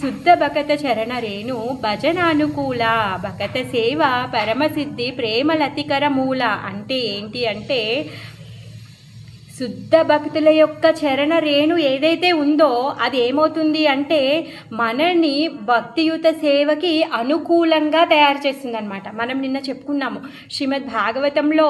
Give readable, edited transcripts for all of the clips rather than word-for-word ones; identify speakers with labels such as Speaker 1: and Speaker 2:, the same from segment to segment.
Speaker 1: శుద్ధ భకత చరణ రేణు భజన అనుకూల భకత సేవ పరమసిద్ధి ప్రేమలతికర మూల. అంటే ఏంటి అంటే శుద్ధ భక్తుల యొక్క చరణ రేణు ఏదైతే ఉందో అది ఏమవుతుంది అంటే మనని భక్తియుత సేవకి అనుకూలంగా తయారు చేస్తుంది అనమాట. మనం నిన్న చెప్పుకున్నాము శ్రీమద్ భాగవతంలో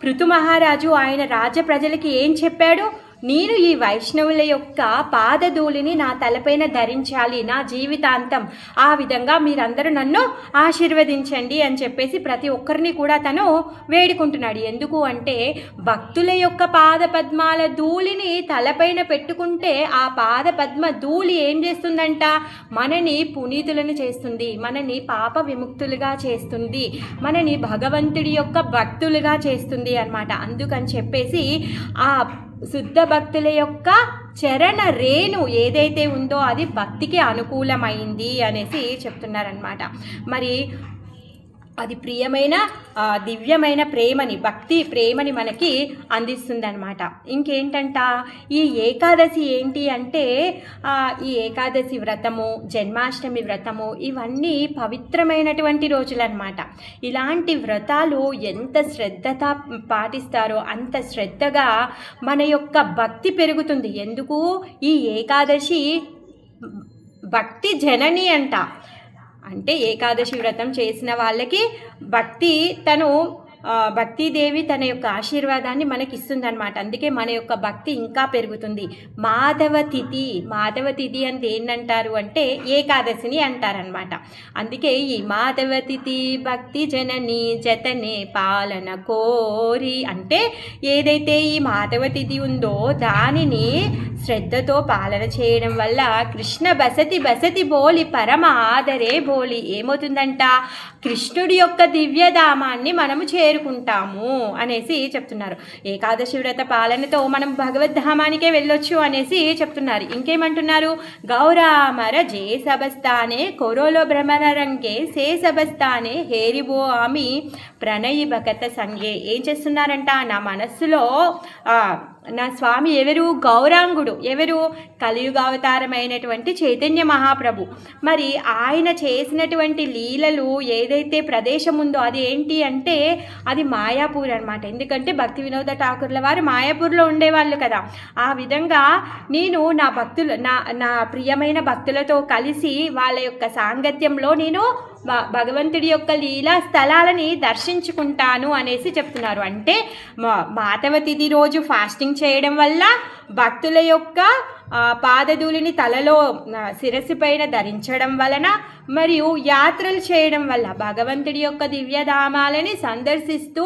Speaker 1: పృథు మహారాజు ఆయన రాజ్య ప్రజలకి ఏం చెప్పాడు, నేను ఈ వైష్ణవుల యొక్క పాదధూళిని నా తలపైన ధరించాలి నా జీవితాంతం, ఆ విధంగా మీరందరూ నన్ను ఆశీర్వదించండి అని చెప్పేసి ప్రతి ఒక్కరిని కూడా తను వేడుకుంటున్నాడు. ఎందుకు అంటే భక్తుల యొక్క పాద పద్మాల ధూళిని తలపైన పెట్టుకుంటే ఆ పాద పద్మ ధూళి ఏం చేస్తుందంట, మనని పునీతులను చేస్తుంది, మనని పాప విముక్తులుగా చేస్తుంది, మనని భగవంతుడి యొక్క భక్తులుగా చేస్తుంది అన్నమాట. అందుకని చెప్పేసి ఆ శుద్ధ భక్తుల యొక్క చరణ రేణు ఏదైతే ఉందో అది భక్తికి అనుకూలమైంది అనేసి చెప్తున్నారనమాట. మరి అది ప్రియమైన దివ్యమైన ప్రేమని భక్తి ప్రేమని మనకి అందిస్తుందన్నమాట. ఇంకేంటంట ఈ ఏకాదశి ఏంటి అంటే ఈ ఏకాదశి వ్రతము జన్మాష్టమి వ్రతము ఇవన్నీ పవిత్రమైనటువంటి రోజులన్నమాట. ఇలాంటి వ్రతాలు ఎంత శ్రద్ధత పాటిస్తారో అంత శ్రద్ధగా మన యొక్క భక్తి పెరుగుతుంది. ఎందుకు ఈ ఏకాదశి భక్తి జనని అంట. అంటే ఏకాదశి వ్రతం చేసిన వాళ్ళకి భక్తిదేవి తన యొక్క ఆశీర్వాదాన్ని మనకి ఇస్తుందన్నమాట. అందుకే మన యొక్క భక్తి ఇంకా పెరుగుతుంది. మాధవ తిథి అంటే ఏంటంటారు అంటే ఏకాదశిని అంటారనమాట. అందుకే ఈ మాధవ తిథి భక్తి జనని జతనే పాలన కోరి అంటే ఏదైతే ఈ మాధవ తిథి ఉందో దానిని శ్రద్ధతో పాలన చేయడం వల్ల కృష్ణ బసతి బోలి పరమ ఆదరే బోలి ఏమవుతుందంట, కృష్ణుడి యొక్క దివ్యధామాన్ని మనము చేరుకుంటాము అనేసి చెప్తున్నారు. ఏకాదశి వ్రత పాలనతో మనం భగవద్ధామానికే వెళ్ళొచ్చు అనేసి చెప్తున్నారు. ఇంకేమంటున్నారు, గౌరామర జే సబస్తానే కొరోలో భ్రమరంగే సే సబస్తానే హేరిబో ఆమి ప్రణయి భగత సంగే. ఏం చేస్తున్నారంట, నా మనస్సులో నా స్వామి ఎవరు, గౌరాంగుడు ఎవరు, కలియుగావతారమైనటువంటి చైతన్య మహాప్రభు. మరి ఆయన చేసినటువంటి లీలలు ఏదైతే ప్రదేశం ఉందో అది ఏంటి అంటే అది మాయాపూర్ అనమాట. ఎందుకంటే భక్తి వినోద ఠాకూర్ల వారు మాయాపూర్లో ఉండేవాళ్ళు కదా. ఆ విధంగా నేను నా ప్రియమైన భక్తులతో కలిసి వాళ్ళ యొక్క సాంగత్యంలో నేను భగవంతుడి యొక్క లీలా స్థలాలని దర్శించుకుంటాను అనేసి చెప్తున్నారు. అంటే మాధవ తిథి రోజు ఫాస్టింగ్ చేయడం వల్ల భక్తుల యొక్క పాదధూళిని తలలో శిరస్సు పైన ధరించడం వలన మరియు యాత్రలు చేయడం వల్ల భగవంతుడి యొక్క దివ్యధామాలని సందర్శిస్తూ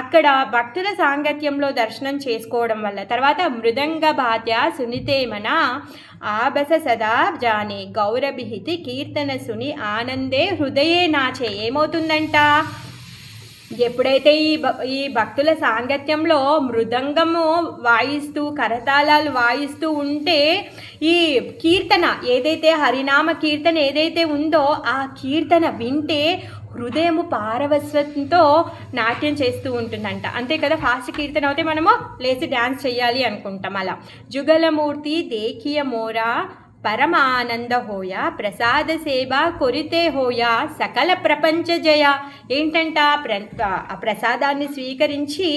Speaker 1: అక్కడ భక్తుల సాంగత్యంలో దర్శనం చేసుకోవడం వల్ల తర్వాత మృదంగ బాధ్య సునితేమన ఆబస సదా జానే గౌరభిహితి కీర్తన సుని ఆనందే హృదయే నాచే. ఏమవుతుందంట, ఎప్పుడైతే ఈ భక్తుల సాంగత్యంలో మృదంగము వాయిస్తూ కరతాళాలు వాయిస్తూ ఉంటే ఈ కీర్తన ఏదైతే హరినామ కీర్తన ఏదైతే ఉందో ఆ కీర్తన వింటే హృదయము పారవస్వంతో నాట్యం చేస్తూ ఉంటుందంట. అంతే కదా, ఫాస్ట్ కీర్తన అయితే మనము లేచి డ్యాన్స్ చేయాలి అనుకుంటాం. అలా జుగలమూర్తి దేఖియ మోరా పరమ ఆనంద హోయ ప్రసాద సేవ కొరితే హోయ సకల ప్రపంచ జయ. ఏంటంట, ప్రసాదాన్ని స్వీకరించి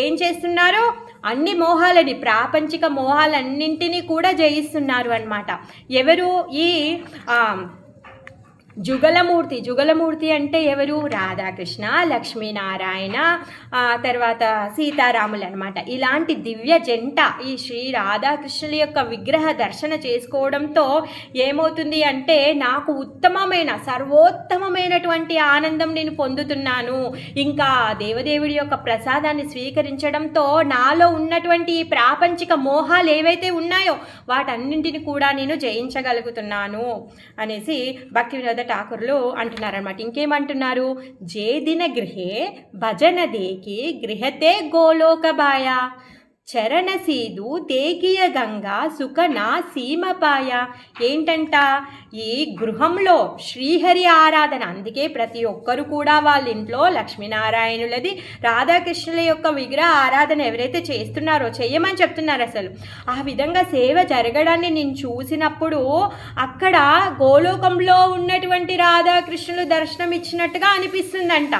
Speaker 1: ఏం చేస్తున్నారు, అన్ని మోహాలని ప్రాపంచిక మోహాలన్నింటినీ కూడా జయిస్తున్నారు అన్నమాట. ఎవరు, ఈ జుగలమూర్తి అంటే ఎవరు, రాధాకృష్ణ లక్ష్మీనారాయణ తర్వాత సీతారాములు అనమాట. ఇలాంటి దివ్య జంట ఈ శ్రీ రాధాకృష్ణుల యొక్క విగ్రహ దర్శన చేసుకోవడంతో ఏమవుతుంది అంటే నాకు సర్వోత్తమమైనటువంటి ఆనందం నేను పొందుతున్నాను. ఇంకా దేవదేవుడి యొక్క ప్రసాదాన్ని స్వీకరించడంతో నాలో ఉన్నటువంటి ఈ ప్రాపంచిక మోహాలు ఏవైతే ఉన్నాయో వాటన్నింటిని కూడా నేను జయించగలుగుతున్నాను అనేసి భక్తి వినోద ఠాకూర్లు అంటున్నారనమాట. ఇంకేమంటున్నారు, జే దిన గృహే భజన దేకి గృహతే గోలోకబాయ. చరణసీదు తేకియ గంగా సుఖనా సీమపాయ. ఏంటంట, ఈ గృహంలో శ్రీహరి ఆరాధన, అందుకే ప్రతి ఒక్కరు కూడా వాళ్ళ ఇంట్లో లక్ష్మీనారాయణులది రాధాకృష్ణుల యొక్క విగ్రహ ఆరాధన ఎవరైతే చేస్తున్నారో చెయ్యమని చెప్తున్నారు. అసలు ఆ విధంగా సేవ జరగడాన్ని నేను చూసినప్పుడు అక్కడ గోలోకంలో ఉన్నటువంటి రాధాకృష్ణులు దర్శనం ఇచ్చినట్టుగా అనిపిస్తుందంట.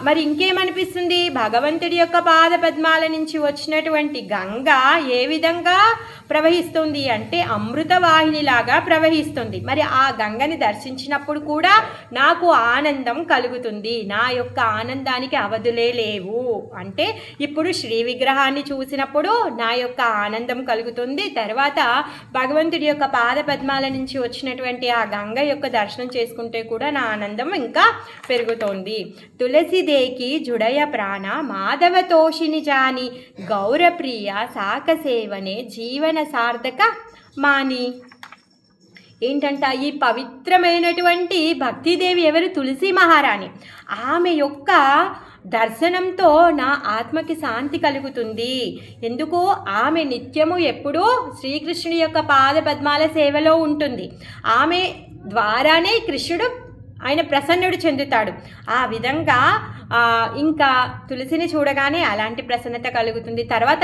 Speaker 1: మరి ఇంకేమనిపిస్తుంది, భగవంతుడి యొక్క పాద పద్మాల నుంచి వచ్చినటువంటి గంగ ఏ విధంగా ప్రవహిస్తుంది అంటే అమృత వాహినిలాగా ప్రవహిస్తుంది. మరి ఆ గంగని దర్శించినప్పుడు కూడా నాకు ఆనందం కలుగుతుంది, నా యొక్క ఆనందానికి అవధులే లేవు. అంటే ఇప్పుడు శ్రీ విగ్రహాన్ని చూసినప్పుడు నా యొక్క ఆనందం కలుగుతుంది, తర్వాత భగవంతుడి యొక్క పాద పద్మాల నుంచి వచ్చినటువంటి ఆ గంగ యొక్క దర్శనం చేసుకుంటే కూడా నా ఆనందం ఇంకా పెరుగుతోంది. తులసిదేకి జుడయ ప్రాణ మాధవ తోషిని జాని గౌరప్రియ సాకసేవనే జీవన సార్థక మాని. ఏంటంట, ఈ పవిత్రమైనటువంటి భక్తిదేవి ఎవరు, తులసి మహారాణి. ఆమె యొక్క దర్శనంతో నా ఆత్మకి శాంతి కలుగుతుంది. ఎందుకు, ఆమె నిత్యము ఎప్పుడూ శ్రీకృష్ణుడి యొక్క పాద పద్మాల సేవలో ఉంటుంది. ఆమె ద్వారానే కృష్ణుడు ఆయన ప్రసన్నుడు చెందుతాడు. ఆ విధంగా ఇంకా తులసిని చూడగానే అలాంటి ప్రసన్నత కలుగుతుంది. తర్వాత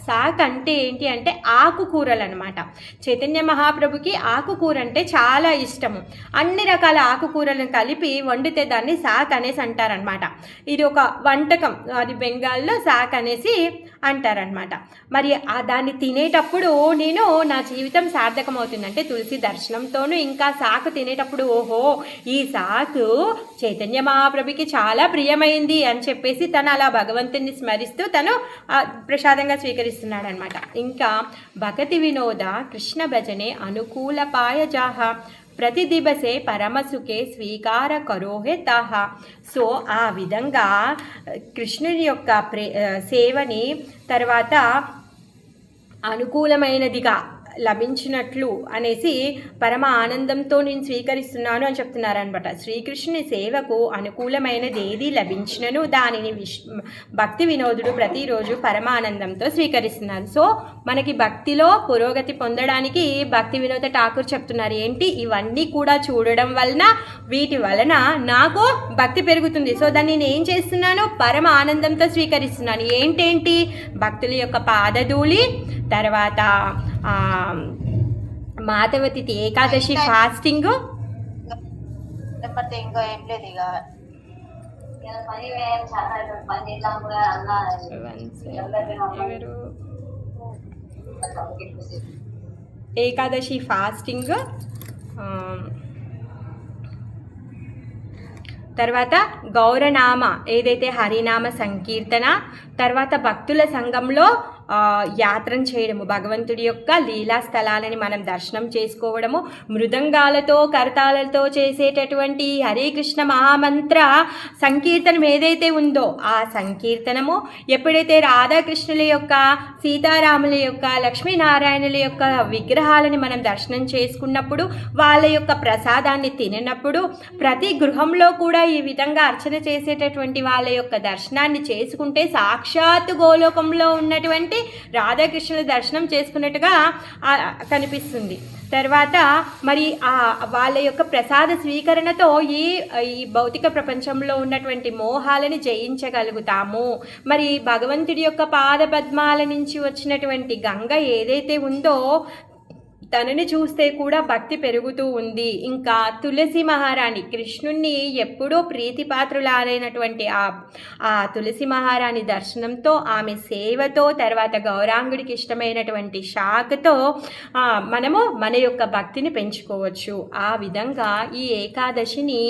Speaker 1: శాక్ అంటే ఏంటి అంటే ఆకుకూరలు అనమాట. చైతన్య మహాప్రభుకి ఆకుకూర అంటే చాలా ఇష్టము. అన్ని రకాల ఆకుకూరలను కలిపి వండితే దాన్ని శాక్ అనేసి అంటారనమాట. ఇది ఒక వంటకం, అది బెంగాల్లో శాక్ అనేసి అంటారనమాట. మరి దాన్ని తినేటప్పుడు నేను నా జీవితం సార్థకం అవుతుంది. అంటే తులసి దర్శనంతోనూ ఇంకా శాక్ తినేటప్పుడు ఓహో ఈ శాకు చైతన్య మహాప్రభుకి చాలా ప్రియమైంది అని చెప్పేసి తను అలా భగవంతుని స్మరిస్తూ తను ప్రసాదంగా స్వీకరిస్తున్నాడు అనమాట. ఇంకా భగతి వినోద కృష్ణ భజనే అనుకూలపాయ జాహ ప్రతి దివసే పరమసుఖే స్వీకార కరోహే తాహ. సో ఆ విధంగా కృష్ణుని యొక్క సేవని తర్వాత అనుకూలమైనదిగా లభించినట్లు అనేసి పరమ ఆనందంతో నేను స్వీకరిస్తున్నాను అని చెప్తున్నారనమాట. శ్రీకృష్ణుని సేవకు అనుకూలమైనది ఏది లభించినను దానిని భక్తి వినోదుడు ప్రతిరోజు పరమానందంతో స్వీకరిస్తున్నారు. సో మనకి భక్తిలో పురోగతి పొందడానికి భక్తి వినోద ఠాకూర్ చెప్తున్నారు ఏంటి, ఇవన్నీ కూడా చూడడం వలన వీటి వలన నాకు భక్తి పెరుగుతుంది. సో దాన్ని నేను ఏం చేస్తున్నాను, పరమ ఆనందంతో స్వీకరిస్తున్నాను. ఏంటేంటి, భక్తుల యొక్క పాదధూళి, తర్వాత మాధవ తిథి ఏకాదశి ఫాస్టింగ్, ఏకాదశి ఫాస్టింగ్, తర్వాత గౌరనామ ఏదైతే హరినామ సంకీర్తన, తర్వాత భక్తుల సంఘంలో యాత్ర చేయడము, భగవంతుడి యొక్క లీలా స్థలాలని మనం దర్శనం చేసుకోవడము, మృదంగాలతో కరతాళలతో చేసేటటువంటి హరే కృష్ణ మహామంత్ర సంకీర్తనం ఏదైతే ఉందో ఆ సంకీర్తనము, ఎప్పుడైతే రాధాకృష్ణుల యొక్క సీతారాముల యొక్క లక్ష్మీనారాయణుల యొక్క విగ్రహాలని మనం దర్శనం చేసుకున్నప్పుడు, వాళ్ళ యొక్క ప్రసాదాన్ని తినప్పుడు, ప్రతి గృహంలో కూడా ఈ విధంగా అర్చన చేసేటటువంటి వాళ్ళ యొక్క దర్శనాన్ని చేసుకుంటే సాక్షాత్తు గోలోకంలో ఉన్నటువంటి రాధాకృష్ణుల దర్శనం చేసుకున్నట్టుగా కనిపిస్తుంది. తర్వాత మరి వాళ్ళ యొక్క ప్రసాద స్వీకరణతో ఈ భౌతిక ప్రపంచంలో ఉన్నటువంటి మోహాలని జయించగలుగుతాము. మరి భగవంతుడి యొక్క పాద పద్మాల నుంచి వచ్చినటువంటి గంగ ఏదైతే ఉందో తనని చూస్తే కూడా భక్తి పెరుగుతూ ఉంది. ఇంకా తులసి మహారాణి, కృష్ణుణ్ణి ఎప్పుడూ ప్రీతిపాత్రులైనటువంటి ఆ తులసి మహారాణి దర్శనంతో, ఆమె సేవతో, తర్వాత గౌరాంగుడికి ఇష్టమైనటువంటి శాఖతో మనము మన యొక్క భక్తిని పెంచుకోవచ్చు. ఆ విధంగా ఈ ఏకాదశిని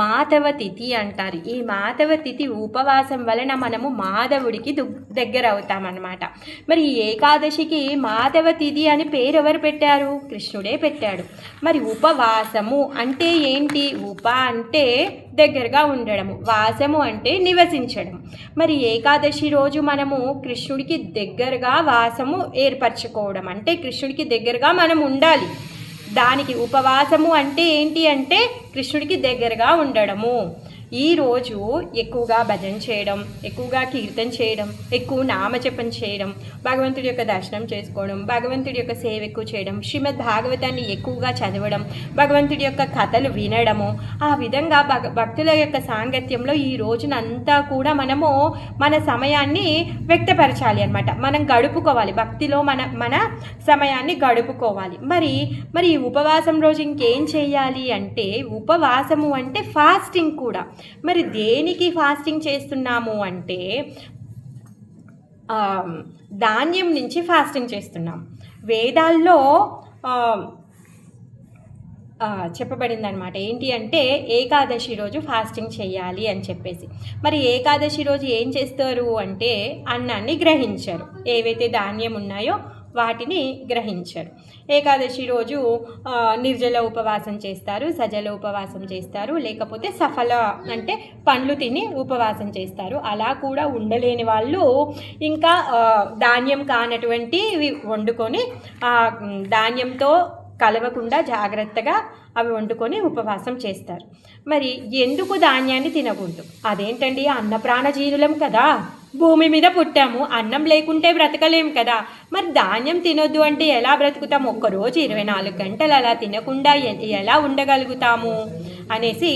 Speaker 1: మాధవ తిథి అంటారు. ఈ మాధవ తిథి ఉపవాసం వలన మనము మాధవుడికి దగ్గర అవుతామన్నమాట. మరి ఈ ఏకాదశికి మాధవ తిథి అని పేరు ఎవరు పెట్టారు? కృష్ణుడే పెట్టాడు. మరి ఉపవాసము అంటే ఏంటి? ఉప అంటే దగ్గరగా ఉండడము, వాసము అంటే నివసించడం. మరి ఏకాదశి రోజు మనము కృష్ణుడికి దగ్గరగా వాసము ఏర్పరచుకోవడం, అంటే కృష్ణుడికి దగ్గరగా మనం ఉండాలి. దానికి ఉపవాసము అంటే ఏంటి అంటే కృష్ణుడికి దగ్గరగా ఉండడము. ఈరోజు ఎక్కువగా భజన చేయడం, ఎక్కువగా కీర్తన చేయడం, ఎక్కువ నామజపం చేయడం, భగవంతుడి యొక్క దర్శనం చేసుకోవడం, భగవంతుడి యొక్క సేవ ఎక్కువ చేయడం, శ్రీమద్ భాగవతాన్ని ఎక్కువగా చదవడం, భగవంతుడి యొక్క కథలు వినడము, ఆ విధంగా భక్తుల యొక్క సాంగత్యంలో ఈ రోజునంతా కూడా మనము మన సమయాన్ని వ్యక్తపరచాలి అన్నమాట. మనం గడుపుకోవాలి, భక్తిలో మన సమయాన్ని గడుపుకోవాలి. మరి ఈ ఉపవాసం రోజు ఇంకేం చేయాలి అంటే, ఉపవాసము అంటే ఫాస్టింగ్ కూడా. మరి దేనికి ఫాస్టింగ్ చేస్తున్నాము అంటే ధాన్యం నుంచి ఫాస్టింగ్ చేస్తున్నాం. వేదాల్లో చెప్పబడిందనమాట. ఏంటి అంటే ఏకాదశి రోజు ఫాస్టింగ్ చేయాలి అని చెప్పేసి. మరి ఏకాదశి రోజు ఏం చేస్తారు అంటే అన్నాన్ని గ్రహించరు, ఏవైతే ధాన్యం ఉన్నాయో వాటిని గ్రహించరు. ఏకాదశి రోజు నిర్జల ఉపవాసం చేస్తారు, సజల ఉపవాసం చేస్తారు, లేకపోతే సఫల అంటే పండ్లు తిని ఉపవాసం చేస్తారు. అలా కూడా ఉండలేని వాళ్ళు ఇంకా ధాన్యం కానటువంటివి వండుకొని ధాన్యంతో కలవకుండా జాగ్రత్తగా అవి వండుకొని ఉపవాసం చేస్తారు. మరి ఎందుకు ధాన్యాన్ని తినకూడదు? అదేంటండి, అన్న ప్రాణజీవులం కదా, భూమి మీద పుట్టాము, అన్నం లేకుంటే బ్రతకలేం కదా, మరి ధాన్యం తినొద్దు అంటే ఎలా బ్రతుకుతాము? ఒక్కరోజు 24 గంటలు అలా తినకుండా ఎలా ఉండగలుగుతాము అనేసి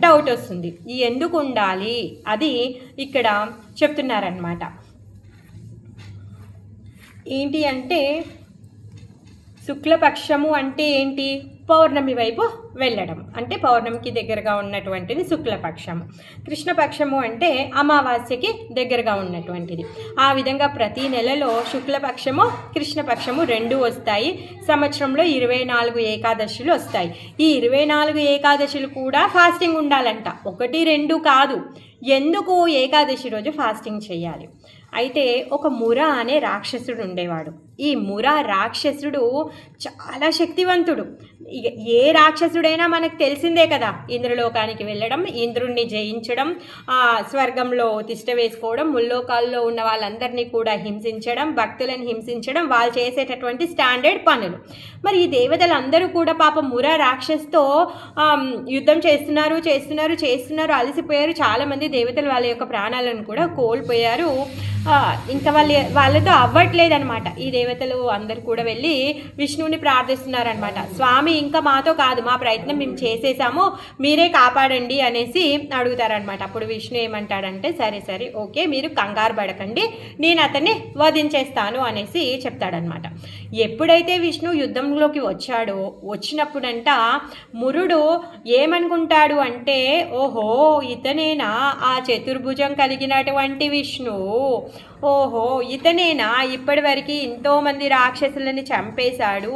Speaker 1: డౌట్ వస్తుంది. ఎందుకు ఉండాలి అది ఇక్కడ చెప్తున్నారనమాట. ఏంటి అంటే శుక్లపక్షము అంటే ఏంటి? పౌర్ణమి వైపు వెళ్ళడం అంటే పౌర్ణమికి దగ్గరగా ఉన్నటువంటిది శుక్లపక్షము. కృష్ణపక్షము అంటే అమావాస్యకి దగ్గరగా ఉన్నటువంటిది. ఆ విధంగా ప్రతి నెలలో శుక్లపక్షము కృష్ణపక్షము 2 వస్తాయి. సంవత్సరంలో 24 ఏకాదశులు వస్తాయి. ఈ 24 ఏకాదశులు కూడా ఫాస్టింగ్ ఉండాలంట, 1, 2 కాదు. ఎందుకు ఏకాదశి రోజు ఫాస్టింగ్ చేయాలి? అయితే ఒక ముర అనే రాక్షసుడు ఉండేవాడు. ఈ ముర రాక్షసుడు చాలా శక్తివంతుడు. ఇక ఏ రాక్షసుడైనా మనకు తెలిసిందే కదా, ఇంద్రలోకానికి వెళ్ళడం, ఇంద్రుణ్ణి జయించడం, స్వర్గంలో తిష్ట వేసుకోవడం, ముల్లోకాల్లో ఉన్న వాళ్ళందరినీ కూడా హింసించడం, భక్తులను హింసించడం, వాళ్ళు చేసేటటువంటి స్టాండర్డ్ పనులు. మరి ఈ దేవతలందరూ కూడా పాపం ముర రాక్షసుతో యుద్ధం చేస్తున్నారు, అలసిపోయారు. చాలామంది దేవతలు వాళ్ళ యొక్క ప్రాణాలను కూడా కోల్పోయారు. ఇంకా వాళ్ళతో అవ్వట్లేదనమాట. ఈ దేవతలు అందరు కూడా వెళ్ళి విష్ణువుని ప్రార్థిస్తున్నారనమాట. స్వామి ఇంకా మాతో కాదు, మా ప్రయత్నం మేము చేసేసాము, మీరే కాపాడండి అనేసి అడుగుతారనమాట. అప్పుడు విష్ణు ఏమంటాడంటే సరే ఓకే, మీరు కంగారు పడకండి, నేను అతన్ని వధించేస్తాను అనేసి చెప్తాడనమాట. ఎప్పుడైతే విష్ణు యుద్ధంలోకి వచ్చినప్పుడంట మురుడు ఏమనుకుంటాడు అంటే, ఓహో ఇతనేనా ఆ చతుర్భుజం కలిగినటువంటి విష్ణువు, ఓహో ఇతనేనా ఇప్పటి వరకు ఎంతోమంది రాక్షసులని చంపేశాడు,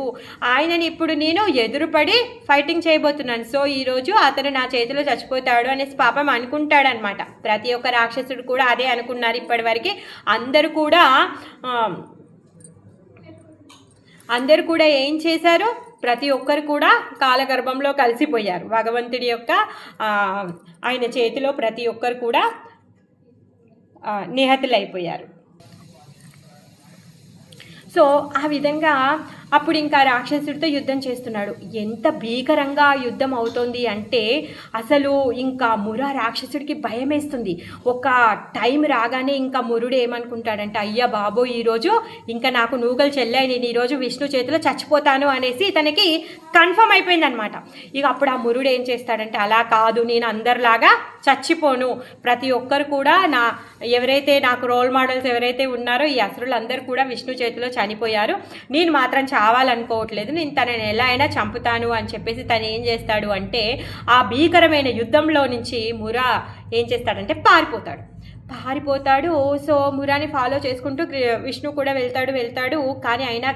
Speaker 1: ఆయనని ఇప్పుడు నేను ఎదురుపడి ఫైటింగ్ చేయబోతున్నాను, సో ఈరోజు అతను నా చేతిలో చచ్చిపోతాడు అనేసి పాపం అనుకుంటాడనమాట. ప్రతి ఒక్క రాక్షసుడు కూడా అదే అనుకున్నారు ఇప్పటి వరకు. అందరూ కూడా ఏం చేశారు? ప్రతి ఒక్కరు కూడా కాలగర్భంలో కలిసిపోయారు. భగవంతుడి యొక్క ఆయన చేతిలో ప్రతి ఒక్కరు కూడా నిహతులైపోయారు. సో ఆ విధంగా అప్పుడు ఇంకా రాక్షసుడితో యుద్ధం చేస్తున్నాడు. ఎంత భీకరంగా యుద్ధం అవుతోంది అంటే అసలు ఇంకా ముర రాక్షసుడికి భయం వేస్తుంది. ఒక టైం రాగానే ఇంకా మురుడు ఏమనుకుంటాడంటే, అయ్యా బాబో ఈరోజు ఇంకా నాకు నూగలు చెల్లాయి, నేను ఈరోజు విష్ణు చేతిలో చచ్చిపోతాను అనేసి తనకి కన్ఫర్మ్ అయిపోయిందనమాట. ఇక అప్పుడు ఆ మురుడు ఏం చేస్తాడంటే, అలా కాదు, నేను అందరిలాగా చచ్చిపోను, ప్రతి ఒక్కరు కూడా ఎవరైతే నాకు రోల్ మోడల్స్ ఎవరైతే ఉన్నారో ఈ అసురులందరూ కూడా విష్ణు చేతిలో చనిపోయారు, నేను మాత్రం చావాలనుకోవట్లేదు, నేను తనని ఎలా అయినా చంపుతాను అని చెప్పేసి తను ఏం చేస్తాడు అంటే ఆ భీకరమైన యుద్ధంలో నుంచి ముర ఏం చేస్తాడంటే పారిపోతాడు. సో మురాని ఫాలో చేసుకుంటూ విష్ణు కూడా వెళ్తాడు.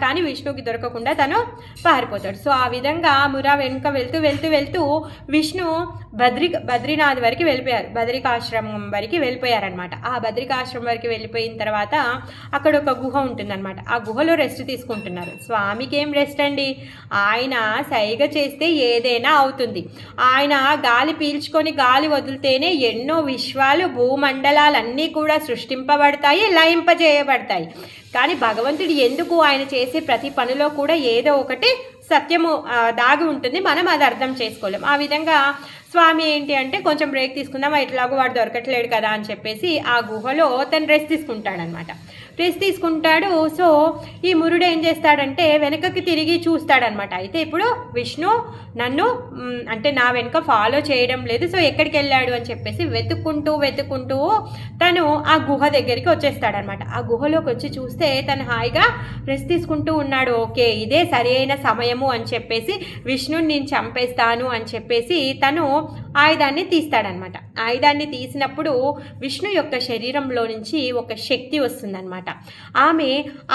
Speaker 1: కానీ విష్ణుకి దొరకకుండా తను పారిపోతాడు. సో ఆ విధంగా మురా వెనుక వెళ్తూ విష్ణు బద్రీనాథ్ వరకు వెళ్ళిపోయారు, బద్రికాశ్రమం వరకు వెళ్ళిపోయారనమాట. ఆ బద్రికాశ్రమం వరకు వెళ్ళిపోయిన తర్వాత అక్కడ ఒక గుహ ఉంటుందన్నమాట. ఆ గుహలో రెస్ట్ తీసుకుంటున్నారు. స్వామికి ఏం రెస్ట్ అండి, ఆయన సైగ చేస్తే ఏదైనా అవుతుంది. ఆయన గాలి పీల్చుకొని గాలి వదిలితేనే ఎన్నో విశ్వాలు భూమండలాలన్నీ కూడా సృష్టింపబడతాయి, లయింపజేయబడతాయి. కానీ భగవంతుడు ఎందుకు ఆయన చేసే ప్రతి పనిలో కూడా ఏదో ఒకటి సత్యము దాగి ఉంటుంది, మనం అది అర్థం చేసుకోలేం. ఆ విధంగా స్వామి ఏంటి అంటే కొంచెం బ్రేక్ తీసుకుందాం, ఎట్లాగో వాడు దొరకట్లేడు కదా అని చెప్పేసి ఆ గుహలో తను రెస్ట్ తీసుకుంటాడనమాట. రెస్ట్ తీసుకుంటాడు. సో ఈ మురుడు ఏం చేస్తాడంటే వెనకకి తిరిగి చూస్తాడనమాట. అయితే ఇప్పుడు విష్ణు నన్ను అంటే నా వెనుక ఫాలో చేయడం లేదు, సో ఎక్కడికి వెళ్ళాడు అని చెప్పేసి వెతుక్కుంటూ తను ఆ గుహ దగ్గరికి వచ్చేస్తాడనమాట. ఆ గుహలోకి వచ్చి చూస్తే తను హాయిగా రెస్ట్ తీసుకుంటూ ఉన్నాడు. ఓకే, ఇదే సరైన సమయము అని చెప్పేసి విష్ణుని నేను చంపేస్తాను అని చెప్పేసి తను ఆయుధాన్ని తీస్తాడనమాట. ఆయుధాన్ని తీసినప్పుడు విష్ణు యొక్క శరీరంలో నుంచి ఒక శక్తి వస్తుందన్నమాట. ఆమె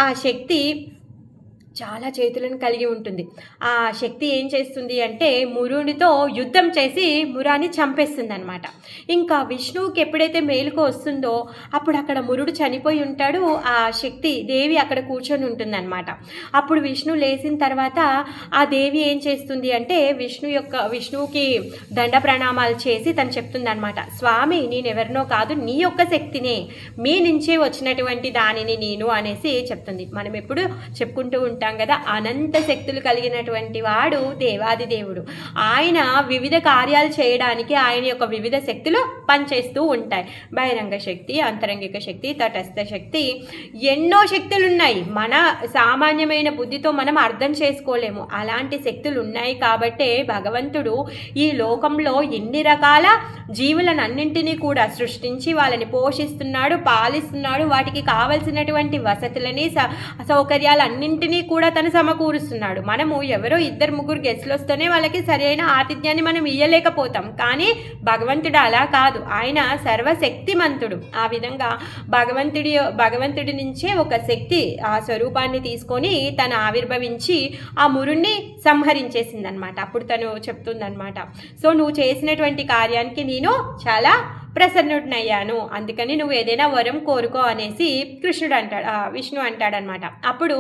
Speaker 1: ఆ శక్తి చాలా చేతులను కలిగి ఉంటుంది. ఆ శక్తి ఏం చేస్తుంది అంటే మురునితో యుద్ధం చేసి మురాని చంపేస్తుంది అనమాట. ఇంకా విష్ణువుకి ఎప్పుడైతే మేలుకో వస్తుందో అప్పుడు అక్కడ మురుడు చనిపోయి ఉంటాడు, ఆ శక్తి దేవి అక్కడ కూర్చొని ఉంటుందన్నమాట. అప్పుడు విష్ణు లేచిన తర్వాత ఆ దేవి ఏం చేస్తుంది అంటే విష్ణువుకి దండ ప్రణామాలు చేసి తను చెప్తుంది అనమాట, స్వామి నేను ఎవరినో కాదు, నీ యొక్క శక్తినే, మీ నుంచే వచ్చినటువంటి దానిని నేను అనేసి చెప్తుంది. మనం ఎప్పుడు చెప్పుకుంటూ ఉంటాం కదా, అనంత శక్తులు కలిగినటువంటి వాడు దేవాది దేవుడు. ఆయన వివిధ కార్యాలు చేయడానికి ఆయన యొక్క వివిధ శక్తులు పనిచేస్తూ ఉంటాయి. బహిరంగ శక్తి, అంతరంగిక శక్తి, తటస్థ శక్తి, ఎన్నో శక్తులు ఉన్నాయి. మన సామాన్యమైన బుద్ధితో మనం అర్థం చేసుకోలేము. అలాంటి శక్తులు ఉన్నాయి కాబట్టే భగవంతుడు ఈ లోకంలో ఎన్ని రకాల జీవులను అన్నింటినీ కూడా సృష్టించి వాళ్ళని పోషిస్తున్నాడు, పాలిస్తున్నాడు, వాటికి కావలసినటువంటి వసతులని సౌకర్యాలన్నింటినీ కూడా తను సమకూరుస్తున్నాడు. మనము ఎవరో 2-3 గెస్ట్లు వస్తేనే వాళ్ళకి సరైన ఆతిథ్యాన్ని మనం ఇయ్యలేకపోతాం, కానీ భగవంతుడు అలా కాదు, ఆయన సర్వశక్తిమంతుడు. ఆ విధంగా భగవంతుడి నుంచే ఒక శక్తి ఆ స్వరూపాన్ని తీసుకొని తను ఆవిర్భవించి ఆ మురుణ్ణి సంహరించేసిందనమాట. అప్పుడు తను చెప్తుందనమాట, సో నువ్వు చేసినటువంటి కార్యానికి నేను చాలా ప్రసన్నుడినయ్యాను, అందుకని నువ్వు ఏదైనా వరం కోరుకో అనేసి విష్ణు అంటాడనమాట. అప్పుడు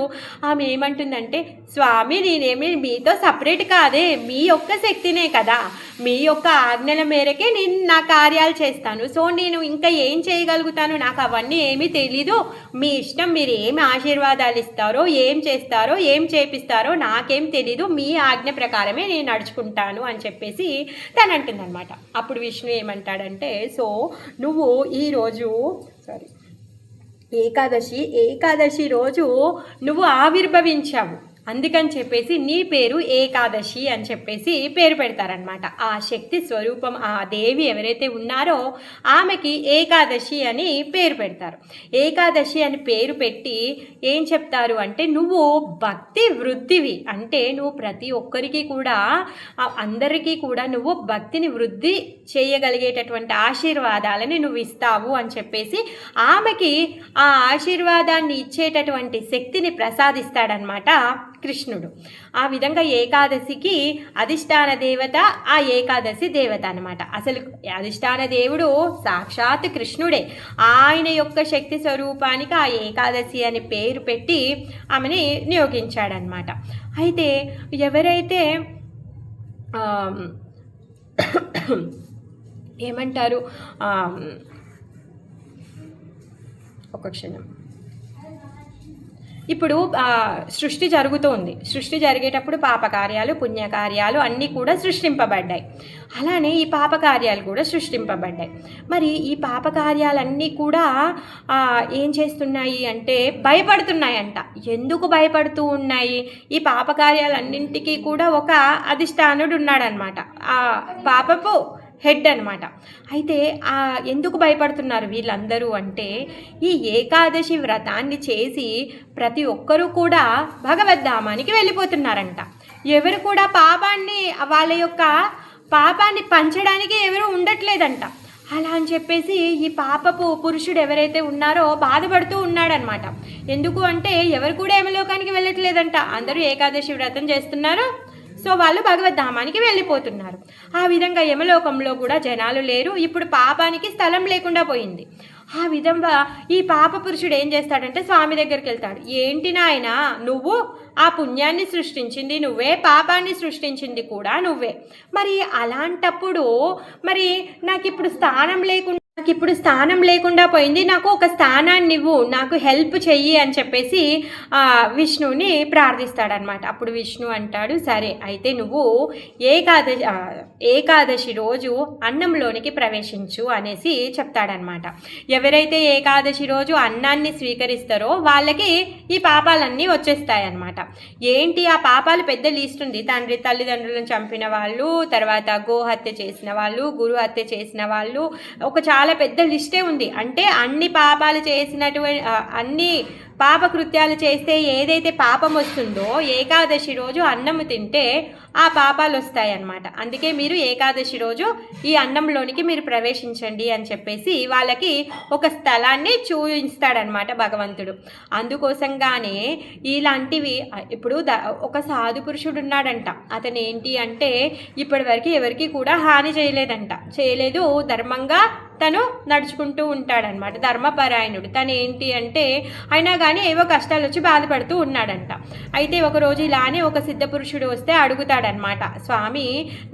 Speaker 1: ఆమె ఏమంటుందంటే, స్వామి నేనేమి మీతో సపరేట్ కాదే, మీ యొక్క శక్తినే కదా, మీ యొక్క ఆజ్ఞల మేరకే నేను నా కార్యాలు చేస్తాను, సో నేను ఇంకా ఏం చేయగలుగుతాను, నాకు అవన్నీ ఏమీ తెలీదు, మీ ఇష్టం, మీరు ఏమి ఆశీర్వాదాలు ఇస్తారో, ఏం చేస్తారో, ఏం చేపిస్తారో నాకేం తెలీదు, మీ ఆజ్ఞ ప్రకారమే నేను నడుచుకుంటాను అని చెప్పేసి తను అంటుందన్నమాట. అప్పుడు విష్ణు ఏమంటాడంటే, సో నువ్వు ఈరోజు ఏకాదశి రోజు నువ్వు ఆవిర్భవించావు, అందుకని చెప్పేసి నీ పేరు ఏకాదశి అని చెప్పేసి పేరు పెడతారనమాట. ఆ శక్తి స్వరూపం ఆ దేవి ఎవరైతే ఉన్నారో ఆమెకి ఏకాదశి అని పేరు పెడతారు. ఏకాదశి అని పేరు పెట్టి ఏం చెప్తారు అంటే, నువ్వు భక్తి వృద్ధివి, అంటే నువ్వు ప్రతి ఒక్కరికి కూడా అందరికీ కూడా నువ్వు భక్తిని వృద్ధి చేయగలిగేటటువంటి ఆశీర్వాదాలని నువ్వు ఇస్తావు అని చెప్పేసి ఆమెకి ఆ ఆశీర్వాదాన్ని ఇచ్చేటటువంటి శక్తిని ప్రసాదిస్తాడనమాట కృష్ణుడు. ఆ విధంగా ఏకాదశికి అధిష్టాన దేవత ఆ ఏకాదశి దేవత అనమాట. అసలు అధిష్టాన దేవుడు సాక్షాత్ కృష్ణుడే. ఆయన యొక్క శక్తి స్వరూపానికి ఆ ఏకాదశి అని పేరు పెట్టి ఆమెని నియోగించాడనమాట. అయితే ఎవరైతే ఏమంటారు, ఒక క్షణం, ఇప్పుడు సృష్టి జరుగుతోంది. సృష్టి జరిగేటప్పుడు పాపకార్యాలు పుణ్యకార్యాలు అన్నీ కూడా సృష్టింపబడ్డాయి. అలానే ఈ పాపకార్యాలు కూడా సృష్టింపబడ్డాయి. మరి ఈ పాపకార్యాలన్నీ కూడా ఏం చేస్తున్నాయి అంటే భయపడుతున్నాయంట. ఎందుకు భయపడుతూ ఉన్నాయి? ఈ పాపకార్యాలన్నింటికీ కూడా ఒక అధిష్టానుడు ఉన్నాడనమాట, ఆ పాపపు హెడ్ అనమాట. అయితే ఎందుకు భయపడుతున్నారు వీళ్ళందరూ అంటే, ఈ ఏకాదశి వ్రతాన్ని చేసి ప్రతి ఒక్కరూ కూడా భగవద్ధామానికి వెళ్ళిపోతున్నారంట. ఎవరు కూడా వాళ్ళ యొక్క పాపాన్ని పంచడానికి ఎవరు ఉండట్లేదంట. అలా అని చెప్పేసి ఈ పాపపు పురుషుడు ఎవరైతే ఉన్నారో బాధపడుతూ ఉన్నాడనమాట. ఎందుకు అంటే ఎవరు కూడా యమలోకానికి వెళ్ళట్లేదంట, అందరూ ఏకాదశి వ్రతం చేస్తున్నారు, సో వాళ్ళు భగవద్ధామానికి వెళ్ళిపోతున్నారు. ఆ విధంగా యమలోకంలో కూడా జనాలు లేరు, ఇప్పుడు పాపానికి స్థలం లేకుండా పోయింది. ఆ విధంగా ఈ పాప పురుషుడు ఏం చేస్తాడంటే స్వామి దగ్గరికి వెళ్తాడు. ఏంటి నాయన, నువ్వు ఆ పుణ్యాన్ని సృష్టించింది నువ్వే, పాపాన్ని సృష్టించింది కూడా నువ్వే, మరి అలాంటప్పుడు మరి నాకు ఇప్పుడు స్థానం లేకుండా నాకిప్పుడు స్థానం లేకుండా పోయింది. నాకు ఒక స్థానాన్నివ్వు. నాకు హెల్ప్ చెయ్యి అని చెప్పేసి విష్ణువుని ప్రార్థిస్తాడనమాట. అప్పుడు విష్ణు అంటాడు, సరే అయితే నువ్వు ఏకాదశి రోజు అన్నంలోనికి ప్రవేశించు అనేసి చెప్తాడనమాట. ఎవరైతే ఏకాదశి రోజు అన్నాన్ని స్వీకరిస్తారో వాళ్ళకి ఈ పాపాలన్నీ వచ్చేస్తాయన్నమాట. ఏంటి ఆ పాపాలు పెద్ద లిస్ట్ ఉంది. తల్లిదండ్రులను చంపిన వాళ్ళు, తర్వాత గోహత్య చేసిన వాళ్ళు, గురు హత్య చేసిన వాళ్ళు, ఒక చాలా పెద్ద లిస్టే ఉంది. అంటే అన్ని పాపాలు చేసినటువంటి అన్ని పాపకృత్యాలు చేస్తే ఏదైతే పాపం వస్తుందో ఏకాదశి రోజు అన్నము తింటే ఆ పాపాలు వస్తాయన్నమాట. అందుకే మీరు ఏకాదశి రోజు ఈ అన్నంలోనికి మీరు ప్రవేశించండి అని చెప్పేసి వాళ్ళకి ఒక స్థలాన్ని చూపిస్తాడనమాట భగవంతుడు. అందుకోసంగానే ఇలాంటివి ఇప్పుడు ఒక సాధు పురుషుడు ఉన్నాడంట. అతను ఏంటి అంటే ఇప్పటివరకు ఎవరికి కూడా హాని చేయలేదు, ధర్మంగా తను నడుచుకుంటూ ఉంటాడనమాట, ధర్మపరాయణుడు. తను ఏంటి అంటే అయినా కానీ ఏవో కష్టాలు వచ్చి బాధపడుతూ ఉన్నాడంట. అయితే ఒకరోజు ఇలానే ఒక సిద్ధ పురుషుడు వస్తే అడుగుతాడనమాట, స్వామి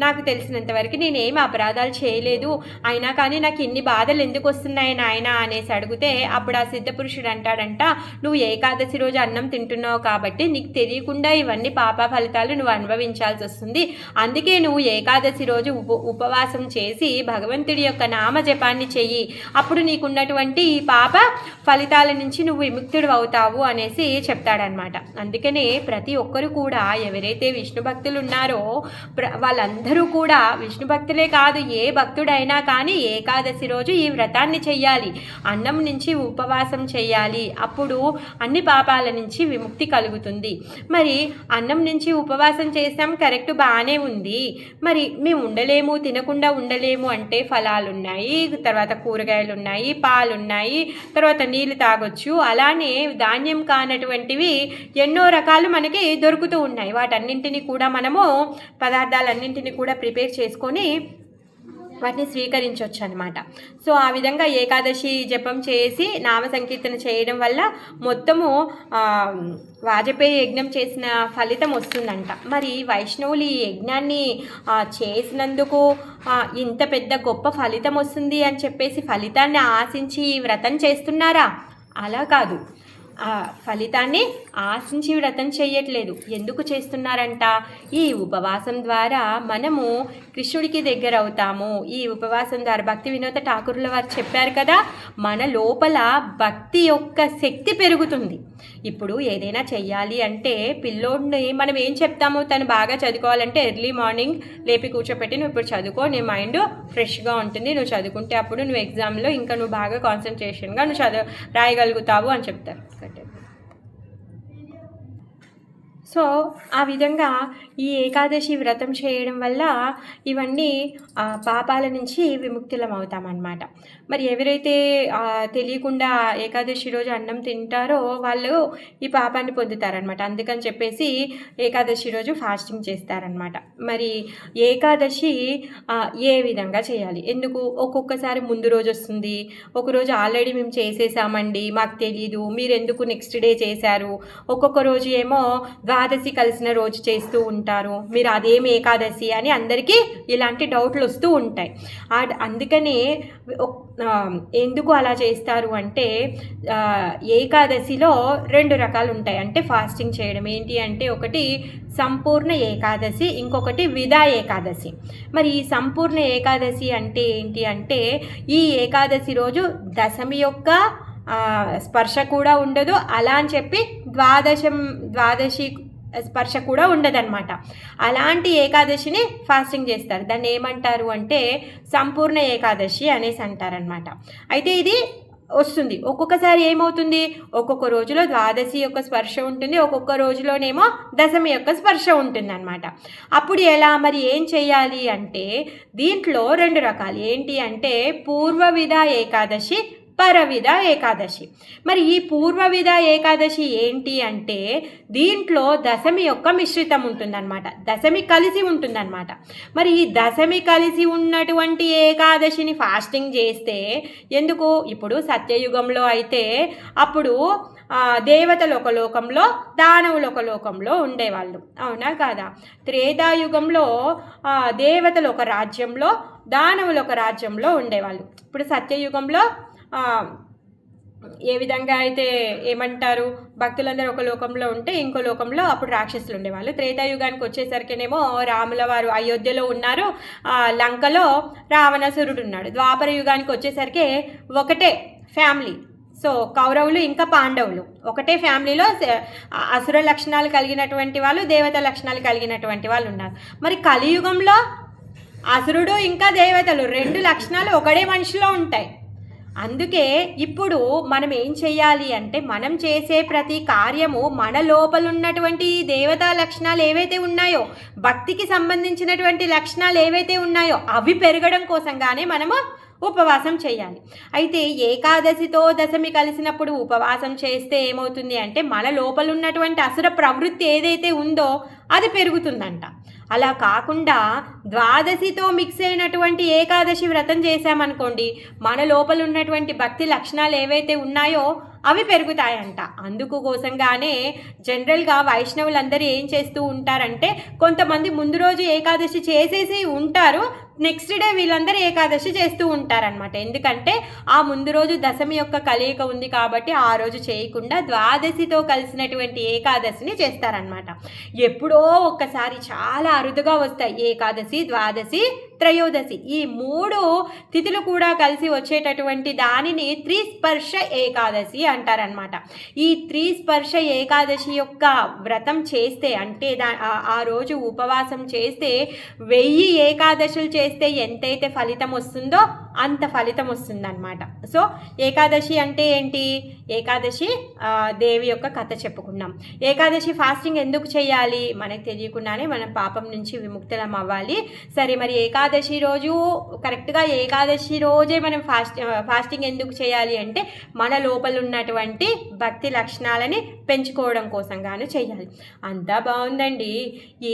Speaker 1: నాకు తెలిసినంతవరకు నేనేం అపరాధాలు చేయలేదు, అయినా కానీ నాకు ఇన్ని బాధలు ఎందుకు వస్తున్నాయి నాయన అనేసి అడిగితే అప్పుడు ఆ సిద్ధ పురుషుడు అంటాడంట, నువ్వు ఏకాదశి రోజు అన్నం తింటున్నావు కాబట్టి నీకు తెలియకుండా ఇవన్నీ పాప ఫలితాలు నువ్వు అనుభవించాల్సి వస్తుంది. అందుకే నువ్వు ఏకాదశి రోజు ఉపవాసం చేసి భగవంతుడి యొక్క నామ జపాన్ని చెయ్యి, అప్పుడు నీకున్నటువంటి ఈ పాప ఫలితాల నుంచి నువ్వు విముక్తుడు అవుతావు అనేసి చెప్తాడనమాట. అందుకనే ప్రతి ఒక్కరు కూడా ఎవరైతే విష్ణు భక్తులు ఉన్నారో వాళ్ళందరూ కూడా విష్ణు భక్తులే కాదు, ఏ భక్తుడైనా కానీ ఏకాదశి రోజు ఈ వ్రతాన్ని చెయ్యాలి, అన్నం నుంచి ఉపవాసం చెయ్యాలి, అప్పుడు అన్ని పాపాల నుంచి విముక్తి కలుగుతుంది. మరి అన్నం నుంచి ఉపవాసం చేసాం, కరెక్ట్ బాగానే ఉంది, మరి మేము ఉండలేము, తినకుండా ఉండలేము అంటే ఫలాలున్నాయి, తర్వాత కూరగాయలు ఉన్నాయి, పాలు ఉన్నాయి, తర్వాత నీళ్ళు తాగొచ్చు, అలానే ధాన్యం కానటువంటివి ఎన్నో రకాలు మనకి దొరుకుతూ ఉన్నాయి. వాటన్నింటినీ కూడా మనము పదార్థాలన్నింటినీ కూడా ప్రిపేర్ చేసుకొని వాటిని స్వీకరించవచ్చు అనమాట. సో ఆ విధంగా ఏకాదశి జపం చేసి నామ సంకీర్తన చేయడం వల్ల మొత్తము వాజపేయి యజ్ఞం చేసిన ఫలితం వస్తుందంట. మరి వైష్ణవులు ఈ యజ్ఞాన్ని చేసినందుకు ఇంత పెద్ద గొప్ప ఫలితం వస్తుంది అని చెప్పేసి ఫలితాన్ని ఆశించి వ్రతం చేస్తున్నారా? అలా కాదు, ఫలితాన్ని ఆశించి వ్రతం చేయట్లేదు. ఎందుకు చేస్తున్నారంట? ఈ ఉపవాసం ద్వారా మనము కృష్ణుడికి దగ్గర అవుతాము. ఈ ఉపవాసం ద్వారా భక్తి వినోద ఠాకూర్ల వారు చెప్పారు కదా, మన లోపల భక్తి యొక్క శక్తి పెరుగుతుంది. ఇప్పుడు ఏదైనా చెయ్యాలి అంటే పిల్లోడిని మనం ఏం చెప్తాము, తను బాగా చదువుకోవాలంటే ఎర్లీ మార్నింగ్ లేపి కూర్చోపెట్టి నువ్వు ఇప్పుడు చదువుకో, నీ మైండ్ ఫ్రెష్గా ఉంటుంది, నువ్వు చదువుకుంటే అప్పుడు నువ్వు ఎగ్జామ్లో ఇంకా నువ్వు బాగా కాన్సన్ట్రేషన్గా నువ్వు రాయగలుగుతావు అని చెప్తారు. సో ఆ విధంగా ఈ ఏకాదశి వ్రతం చేయడం వల్ల ఇవన్నీ పాపాల నుంచి విముక్తులం అవుతామన్నమాట. మరి ఎవరైతే తెలియకుండా ఏకాదశి రోజు అన్నం తింటారో వాళ్ళు ఈ పాపాన్ని పొందుతారనమాట. అందుకని చెప్పేసి ఏకాదశి రోజు ఫాస్టింగ్ చేస్తారనమాట. మరి ఏకాదశి ఏ విధంగా చేయాలి? ఎందుకు ఒక్కొక్కసారి ముందు రోజు వస్తుంది, ఒకరోజు ఆల్రెడీ మేము చేసేసామండి మాకు తెలీదు, మీరు ఎందుకు నెక్స్ట్ డే చేశారు, ఒక్కొక్క రోజు ఏమో ద్వాదశి కలిసిన రోజు చేస్తూ ఉంటారు, మీరు అదేమి ఏకాదశి అని అందరికీ ఇలాంటి డౌట్లు వస్తూ ఉంటాయి. అందుకనే ఎందుకు అలా చేస్తారు అంటే ఏకాదశిలో 2 రకాలు ఉంటాయి. అంటే ఫాస్టింగ్ చేయడం ఏంటి అంటే ఒకటి సంపూర్ణ ఏకాదశి, ఇంకొకటి విదా ఏకాదశి. మరి ఈ సంపూర్ణ ఏకాదశి అంటే ఏంటి అంటే ఈ ఏకాదశి రోజు దశమి యొక్క స్పర్శ కూడా ఉండదు, అలా అని చెప్పి ద్వాదశి స్పర్శ కూడా ఉండదన్నమాట. అలాంటి ఏకాదశిని ఫాస్టింగ్ చేస్తారు. దాన్ని ఏమంటారు అంటే సంపూర్ణ ఏకాదశి అనేసి అంటారనమాట. అయితే ఇది వస్తుంది ఒక్కొక్కసారి ఏమవుతుంది, ఒక్కొక్క రోజులో ద్వాదశి యొక్క స్పర్శ ఉంటుంది, ఒక్కొక్క రోజులోనేమో దశమి యొక్క స్పర్శ ఉంటుంది అనమాట. అప్పుడు ఎలా మరి ఏం చేయాలి అంటే దీంట్లో 2 రకాలు ఏంటి అంటే పూర్వ విధ ఏకాదశి, పరవిధ ఏకాదశి. మరి ఈ పూర్వవిధ ఏకాదశి ఏంటి అంటే దీంట్లో దశమి యొక్క మిశ్రితం ఉంటుందన్నమాట, దశమి కలిసి ఉంటుందన్నమాట. మరి ఈ దశమి కలిసి ఉన్నటువంటి ఏకాదశిని ఫాస్టింగ్ చేస్తే ఎందుకు, ఇప్పుడు సత్యయుగంలో అయితే అప్పుడు దేవతలు ఒక లోకంలో, దానవులు ఒక లోకంలో ఉండేవాళ్ళు, అవునా కాదా? త్రేతాయుగంలో దేవతలు ఒక రాజ్యంలో, దానవులు ఒక రాజ్యంలో ఉండేవాళ్ళు. ఇప్పుడు సత్యయుగంలో ఏ విధంగా అయితే ఏమంటారు, భక్తులందరూ ఒక లోకంలో ఉంటే ఇంకో లోకంలో అప్పుడు రాక్షసులు ఉండేవాళ్ళు. త్రేతాయుగానికి వచ్చేసరికినేమో రాముల వారు అయోధ్యలో ఉన్నారు, లంకలో రావణాసురుడు ఉన్నాడు. ద్వాపర యుగానికి వచ్చేసరికి ఒకటే ఫ్యామిలీ, సో కౌరవులు ఇంకా పాండవులు ఒకటే ఫ్యామిలీలో అసుర లక్షణాలు కలిగినటువంటి వాళ్ళు, దేవత లక్షణాలు కలిగినటువంటి వాళ్ళు ఉన్నారు. మరి కలియుగంలో అసురుడు ఇంకా దేవతలు రెండు లక్షణాలు ఒకటే మనిషిలో ఉంటాయి. అందుకే ఇప్పుడు మనం ఏం చేయాలి అంటే మనం చేసే ప్రతి కార్యము మన లోపల ఉన్నటువంటి దేవతా లక్షణాలు ఏవైతే ఉన్నాయో, భక్తికి సంబంధించినటువంటి లక్షణాలు ఏవైతే ఉన్నాయో అవి పెరగడం కోసంగానే మనము ఉపవాసం చేయాలి. అయితే ఏకాదశితో దశమి కలిసినప్పుడు ఉపవాసం చేస్తే ఏమవుతుంది అంటే మన లోపల ఉన్నటువంటి అసుర ప్రవృత్తి ఏదైతే ఉందో అది పెరుగుతుందంట. అలా కాకుండా ద్వాదశితో మిక్స్ అయినటువంటి ఏకాదశి వ్రతం చేశామనుకోండి, మన లోపల ఉన్నటువంటి భక్తి లక్షణాలు ఏవైతే ఉన్నాయో అవి పెరుగుతాయంట. అందుకు కోసంగానే జనరల్గా వైష్ణవులందరూ ఏం చేస్తూ ఉంటారంటే, కొంతమంది ముందు రోజు ఏకాదశి చేసేసి ఉంటారు, నెక్స్ట్ డే వీళ్ళందరూ ఏకాదశి చేస్తూ ఉంటారనమాట. ఎందుకంటే ఆ ముందు రోజు దశమి యొక్క కలయిక ఉంది కాబట్టి ఆ రోజు చేయకుండా ద్వాదశితో కలిసినటువంటి ఏకాదశిని చేస్తారనమాట. ఎప్పుడో ఒక్కసారి చాలా అరుదుగా వస్తాయి ఏకాదశి, ద్వాదశి, త్రయోదశి, ఈ 3 తిథులు కూడా కలిసి వచ్చేటటువంటి దానిని త్రిస్పర్శ ఏకాదశి అంటారనమాట. ఈ త్రిస్పర్శ ఏకాదశి యొక్క వ్రతం చేస్తే అంటే ఆ రోజు ఉపవాసం చేస్తే 1000 ఏకాదశులు చేస్తే ఎంతైతే ఫలితం వస్తుందో అంత ఫలితం వస్తుందన్నమాట. సో ఏకాదశి అంటే ఏంటి, ఏకాదశి దేవి యొక్క కథ చెప్పుకున్నాం. ఏకాదశి ఫాస్టింగ్ ఎందుకు చేయాలి, మనకు తెలియకుండానే మనం పాపం నుంచి విముక్తులం అవ్వాలి. సరే, మరి ఏకాదశి రోజు కరెక్ట్గా ఏకాదశి రోజే మనం ఫాస్టింగ్ ఎందుకు చేయాలి అంటే మన లోపల ఉన్నటువంటి భక్తి లక్షణాలని పెంచుకోవడం కోసంగాను చేయాలి. అంతా బాగుందండి,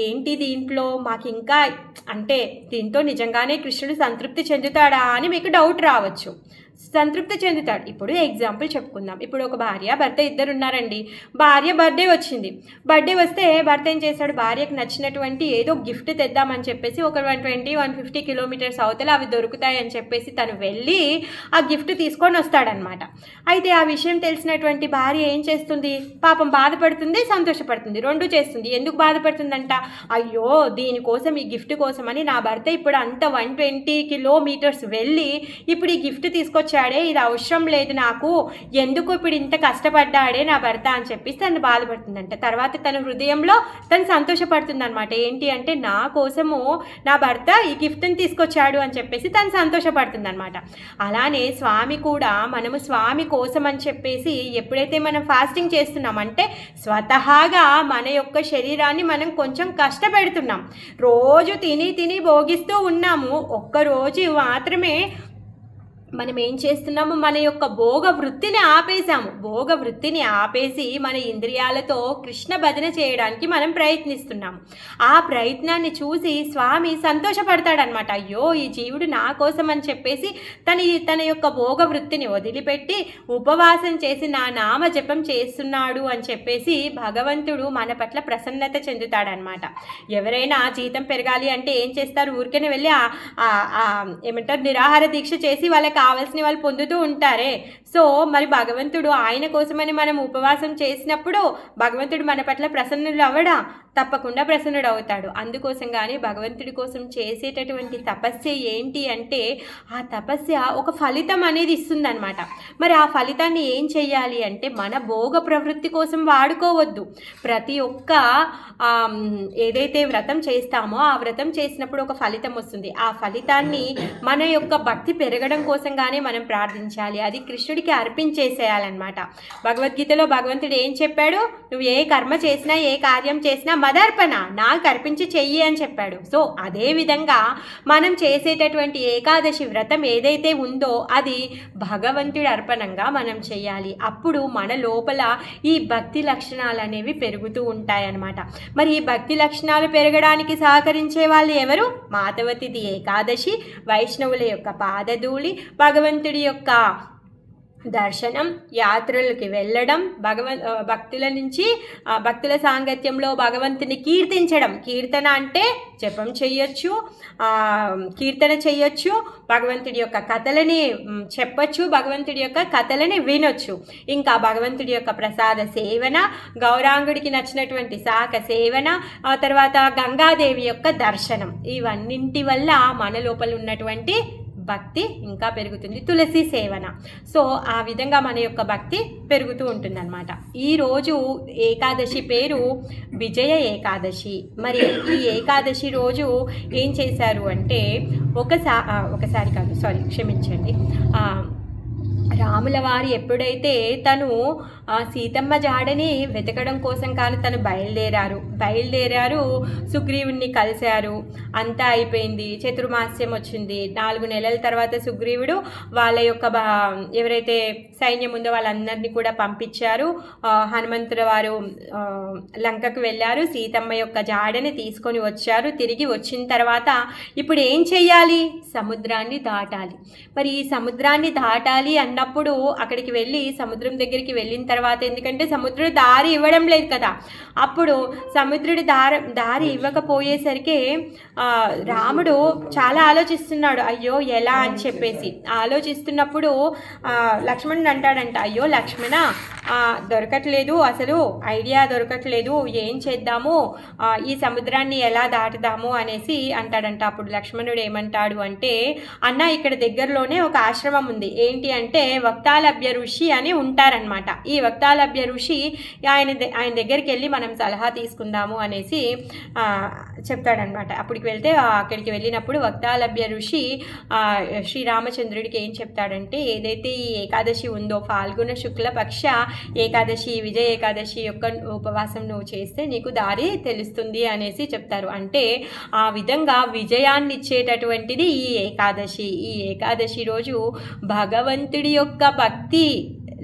Speaker 1: ఏంటి దీంట్లో మాకు ఇంకా అంటే దీంతో నిజంగానే కృష్ణుడు సంతృప్తి చెందుతాడా అని మీకు డౌట్ రావచ్చు. సంతృప్తి చెందుతాడు. ఇప్పుడు ఎగ్జాంపుల్ చెప్పుకుందాం. ఇప్పుడు ఒక భార్య భర్త ఇద్దరు ఉన్నారండి. భార్య బర్త్డే వచ్చింది. బర్త్డే వస్తే భర్త ఏం చేశాడు, భార్యకు నచ్చినటువంటి ఏదో గిఫ్ట్ తెద్దామని చెప్పేసి ఒక 120-150 కిలోమీటర్స్ అవతల అవి దొరుకుతాయి అని చెప్పేసి తను వెళ్ళి ఆ గిఫ్ట్ తీసుకొని వస్తాడనమాట. అయితే ఆ విషయం తెలిసినటువంటి భార్య ఏం చేస్తుంది, పాపం బాధపడుతుంది, సంతోషపడుతుంది, రెండు చేస్తుంది. ఎందుకు బాధపడుతుందంట, అయ్యో దీనికోసం, ఈ గిఫ్ట్ కోసం అని నా భర్త ఇప్పుడు అంత 120 కిలోమీటర్స్ వెళ్ళి ఇప్పుడు ఈ గిఫ్ట్ తీసుకొచ్చాడే, ఇది అవసరం లేదు నాకు, ఎందుకు ఇప్పుడు ఇంత కష్టపడ్డాడే నా భర్త అని చెప్పేసి తను బాధపడుతుందంట. తర్వాత తన హృదయంలో తను సంతోషపడుతుంది అనమాట. ఏంటి అంటే నా కోసము నా భర్త ఈ గిఫ్ట్ని తీసుకొచ్చాడు అని చెప్పేసి తను సంతోషపడుతుంది అనమాట. అలానే స్వామి కూడా మనము స్వామి కోసం అని చెప్పేసి ఎప్పుడైతే మనం ఫాస్టింగ్ చేస్తున్నామంటే స్వతహాగా మన యొక్క శరీరాన్ని మనం కొంచెం కష్టపెడుతున్నాం. రోజు తిని భోగిస్తూ ఉన్నాము, ఒక్కరోజు మాత్రమే మనం ఏం చేస్తున్నాము, మన యొక్క భోగ వృత్తిని ఆపేసాము. భోగ వృత్తిని ఆపేసి మన ఇంద్రియాలతో కృష్ణ భజన చేయడానికి మనం ప్రయత్నిస్తున్నాము. ఆ ప్రయత్నాన్ని చూసి స్వామి సంతోషపడతాడనమాట. అయ్యో ఈ జీవుడు నా కోసం అని చెప్పేసి తన యొక్క భోగ వృత్తిని వదిలిపెట్టి ఉపవాసం చేసి నా నామ జపం చేస్తున్నాడు అని చెప్పేసి భగవంతుడు మన పట్ల ప్రసన్నత చెందుతాడనమాట. ఎవరైనా జీతం పెరగాలి అంటే ఏం చేస్తారు, ఊరికనే వెళ్ళి ఏమంటారు నిరాహార దీక్ష చేసి వాళ్ళకి కావాల్సిన వాళ్ళు పొందుతూ ఉంటారే. సో మరి భగవంతుడు ఆయన కోసమని మనం ఉపవాసం చేసినప్పుడు భగవంతుడు మన పట్ల ప్రసన్నుడు అవ్వడా, తప్పకుండా ప్రసన్నుడు అవుతాడు. అందుకోసం కానీ భగవంతుడి కోసం చేసేటటువంటి తపస్య ఏంటి అంటే ఆ తపస్య ఒక ఫలితం అనేది ఇస్తుందన్నమాట. మరి ఆ ఫలితాన్ని ఏం చేయాలి అంటే మన భోగ ప్రవృత్తి కోసం వాడుకోవద్దు. ప్రతి ఒక్క ఏదైతే వ్రతం చేస్తామో ఆ వ్రతం చేసినప్పుడు ఒక ఫలితం వస్తుంది. ఆ ఫలితాన్ని మన యొక్క భక్తి పెరగడం కోసం కోసంగానే మనం ప్రార్థించాలి, అది కృష్ణుడికి అర్పించేసేయాలన్నమాట. భగవద్గీతలో భగవంతుడు ఏం చెప్పాడు? నువ్వు ఏ కర్మ చేసినా ఏ కార్యం చేసినా మదర్పణ, నాకు అర్పించి చెయ్యి అని చెప్పాడు. సో అదేవిధంగా మనం చేసేటటువంటి ఏకాదశి వ్రతం ఏదైతే ఉందో అది భగవంతుడి అర్పణంగా మనం చేయాలి. అప్పుడు మన లోపల ఈ భక్తి లక్షణాలు అనేవి పెరుగుతూ ఉంటాయన్నమాట. మరి ఈ భక్తి లక్షణాలు పెరగడానికి సహకరించే వాళ్ళు ఎవరు? మాధవ తిథి ఏకాదశి, వైష్ణవుల యొక్క పాదధూళి, భగవంతుడి యొక్క దర్శనం, యాత్రలకి వెళ్ళడం, భక్తుల నుంచి భక్తుల సాంగత్యంలో భగవంతుని కీర్తించడం. కీర్తన అంటే జపం చెయ్యొచ్చు, కీర్తన చెయ్యొచ్చు, భగవంతుడి యొక్క కథలని చెప్పచ్చు, భగవంతుడి యొక్క కథలని వినొచ్చు. ఇంకా భగవంతుడి యొక్క ప్రసాద సేవన, గౌరాంగుడికి నచ్చినటువంటి శాఖ సేవన, ఆ తర్వాత గంగాదేవి యొక్క దర్శనం, ఇవన్నింటి వల్ల మన లోపల ఉన్నటువంటి భక్తి ఇంకా పెరుగుతుంది. తులసి సేవన. సో ఆ విధంగా మన యొక్క భక్తి పెరుగుతూ ఉంటుందన్నమాట. ఈరోజు ఏకాదశి పేరు విజయ ఏకాదశి. మరి ఈ ఏకాదశి రోజు ఏం చేశారు అంటే ఒకసారి కాదు, క్షమించండి, రాముల వారు ఎప్పుడైతే తను సీతమ్మ జాడని వెతకడం కోసం కానీ తను బయలుదేరారు, సుగ్రీవుడిని కలిశారు, అంతా అయిపోయింది, చతుర్మాస్యం వచ్చింది. 4 నెలల తర్వాత సుగ్రీవుడు వాళ్ళ యొక్క ఎవరైతే సైన్యం ఉందో వాళ్ళందరినీ కూడా పంపించారు. హనుమంతుల వారు లంకకు వెళ్ళారు, సీతమ్మ యొక్క జాడని తీసుకొని వచ్చారు. తిరిగి వచ్చిన తర్వాత ఇప్పుడు ఏం చెయ్యాలి? సముద్రాన్ని దాటాలి. మరి ఈ సముద్రాన్ని దాటాలి అన్నప్పుడు అక్కడికి వెళ్ళి సముద్రం దగ్గరికి వెళ్ళిన తర్వాత, ఎందుకంటే సముద్రుడు దారి ఇవ్వడం లేదు కదా, అప్పుడు సముద్రుడి దారి ఇవ్వకపోయేసరికి రాముడు చాలా ఆలోచిస్తున్నాడు, అయ్యో ఎలా అని చెప్పేసి. ఆలోచిస్తున్నప్పుడు లక్ష్మణుడు అంటాడంట, అయ్యో లక్ష్మణ, దొరకట్లేదు, అసలు ఐడియా దొరకట్లేదు, ఏం చేద్దాము, ఈ సముద్రాన్ని ఎలా దాటుదాము అనేసి అంటాడంట. అప్పుడు లక్ష్మణుడు ఏమంటాడు అంటే, అన్న ఇక్కడ దగ్గరలోనే ఒక ఆశ్రమం ఉంది, ఏంటి అంటే వక్తాలభ్య ఋషి అని ఉంటారనమాట. ఈ వక్తాలభ్య ఋషి ఆయన దగ్గరికి వెళ్ళి మనం సలహా తీసుకుందాము అనేసి చెప్తాడనమాట. అక్కడికి వెళ్ళినప్పుడు వక్తాలభ్య ఋషి శ్రీరామచంద్రుడికి ఏం చెప్తాడంటే, ఏదైతే ఈ ఏకాదశి ఉందో ఫాల్గుణ శుక్ల పక్ష ఏకాదశి, విజయ ఏకాదశి యొక్క ఉపవాసం నువ్వు చేస్తే నీకు దారి తెలుస్తుంది అనేసి చెప్తారు. అంటే ఆ విధంగా విజయాన్ని ఇచ్చేటటువంటిది ఈ ఏకాదశి. ఈ ఏకాదశి రోజు భగవంతుడి యొక్క భక్తి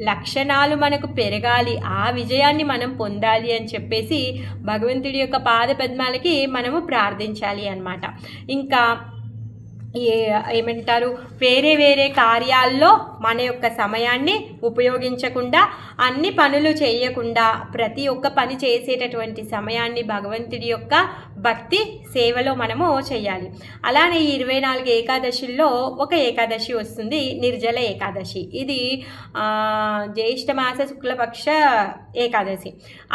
Speaker 1: లక్షణాలు మనకు పెరగాలి, ఆ విజయాన్ని మనం పొందాలి అని చెప్పేసి భగవంతుడి యొక్క పాద పద్మాలకి మనము ప్రార్థించాలి అన్నమాట. ఇంకా ఏమంటారు, వేరే కార్యాల్లో మన యొక్క సమయాన్ని ఉపయోగించకుండా, అన్ని పనులు చేయకుండా ప్రతి ఒక్క పని చేసేటటువంటి సమయాన్ని భగవంతుడి యొక్క భక్తి సేవలో మనము చేయాలి. అలానే ఈ 24 ఏకాదశుల్లో ఒక ఏకాదశి వస్తుంది, నిర్జల ఏకాదశి. ఇది జ్యేష్ఠమాస శుక్లపక్ష ఏకాదశి.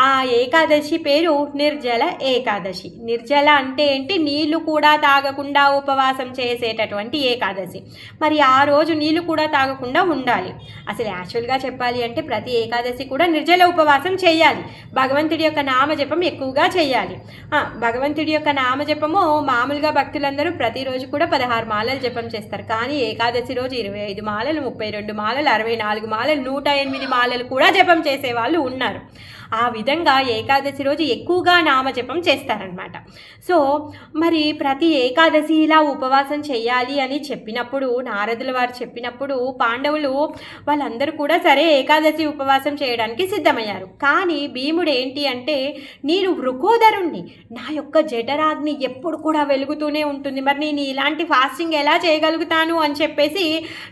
Speaker 1: ఆ ఏకాదశి పేరు నిర్జల ఏకాదశి. నిర్జల అంటే ఏంటి? నీళ్లు కూడా తాగకుండా ఉపవాసం చేసేటటువంటి ఏకాదశి. మరి ఆ రోజు నీళ్లు కూడా తాగకుండా ఉండాలి. అసలు యాక్చువల్గా చెప్పాలి అంటే ప్రతి ఏకాదశి కూడా నిర్జల ఉపవాసం చేయాలి. భగవంతుడి యొక్క నామజపం ఎక్కువగా చేయాలి. భగవంతుడి యొక్క నామజపము మామూలుగా భక్తులందరూ ప్రతిరోజు కూడా 16 మాలలు జపం చేస్తారు. కానీ ఏకాదశి రోజు 25 మాలలు, 32 మాలలు, 64 మాలలు, 108 మాలలు కూడా జపం చేసే వాళ్ళు ఉన్నారు. ఆ విధంగా ఏకాదశి రోజు ఎక్కువగా నామజపం చేస్తారనమాట. సో మరి ప్రతి ఏకాదశి ఇలా ఉపవాసం చేయాలి అని చెప్పినప్పుడు, నారదుల వారు చెప్పినప్పుడు పాండవులు వాళ్ళందరూ కూడా సరే ఏకాదశి ఉపవాసం చేయడానికి సిద్ధమయ్యారు. కానీ భీముడు ఏంటి అంటే, నేను వృకోదరుణ్ణి, నా యొక్క జఠరాగ్ని ఎప్పుడు కూడా వెలుగుతూనే ఉంటుంది, మరి నేను ఇలాంటి ఫాస్టింగ్ ఎలా చేయగలుగుతాను అని చెప్పేసి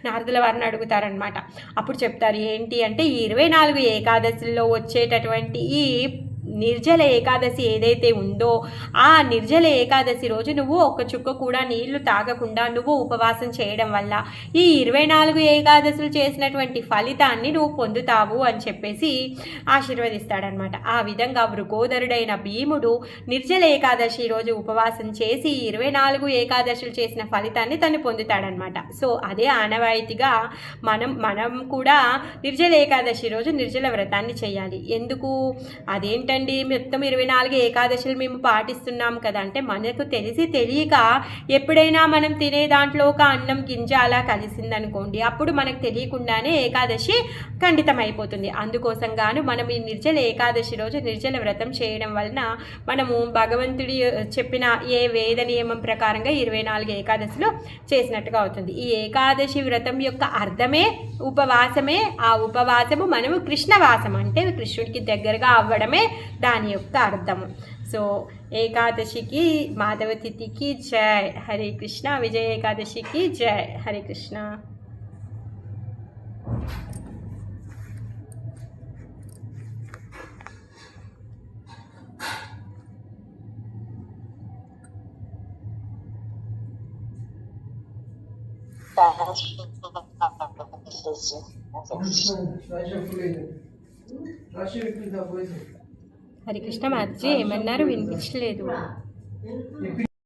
Speaker 1: నారదుల వారిని అడుగుతారనమాట. అప్పుడు చెప్తారు ఏంటి అంటే, 24 ఏకాదశుల్లో వచ్చేటటువంటి ఈ నిర్జల ఏకాదశి ఏదైతే ఉందో ఆ నిర్జల ఏకాదశి రోజు నువ్వు ఒక చుక్క కూడా నీళ్లు తాగకుండా నువ్వు ఉపవాసం చేయడం వల్ల ఈ 24 ఏకాదశులు చేసినటువంటి ఫలితాన్ని నువ్వు పొందుతావు అని చెప్పేసి ఆశీర్వదిస్తాడనమాట. ఆ విధంగా వృకోదరుడైన భీముడు నిర్జల ఏకాదశి రోజు ఉపవాసం చేసి 24 ఏకాదశులు చేసిన ఫలితాన్ని తను పొందుతాడనమాట. సో అదే ఆనవాయితీగా మనం కూడా నిర్జల ఏకాదశి రోజు నిర్జల వ్రతాన్ని చేయాలి. ఎందుకు? అదేంటంటే ఏంటండి మొత్తం 24 ఏకాదశులు మేము పాటిస్తున్నాం కదా అంటే, మనకు తెలిసి తెలియక ఎప్పుడైనా మనం తినే దాంట్లో ఒక అన్నం గింజ అలా కలిసిందనుకోండి, అప్పుడు మనకు తెలియకుండానే ఏకాదశి ఖండితం అయిపోతుంది. అందుకోసం గాను మనం ఈ నిర్జల ఏకాదశి రోజు నిర్జల వ్రతం చేయడం వలన మనము భగవంతుడి చెప్పిన ఏ వేద నియమం ప్రకారంగా 24 ఏకాదశిలో చేసినట్టుగా అవుతుంది. ఈ ఏకాదశి వ్రతం యొక్క అర్థమే ఉపవాసమే. ఆ ఉపవాసము మనము కృష్ణవాసం అంటే కృష్ణుడికి దగ్గరగా అవ్వడమే దాని యొక్క అర్థము. సో ఏకాదశికి, మాధవ తిథికి జై. హరే కృష్ణ. విజయ ఏకాదశికి జై. హరే కృష్ణ. హరే కృష్ణ మాతాజీ ఏమన్నారు వినిపించలేదు.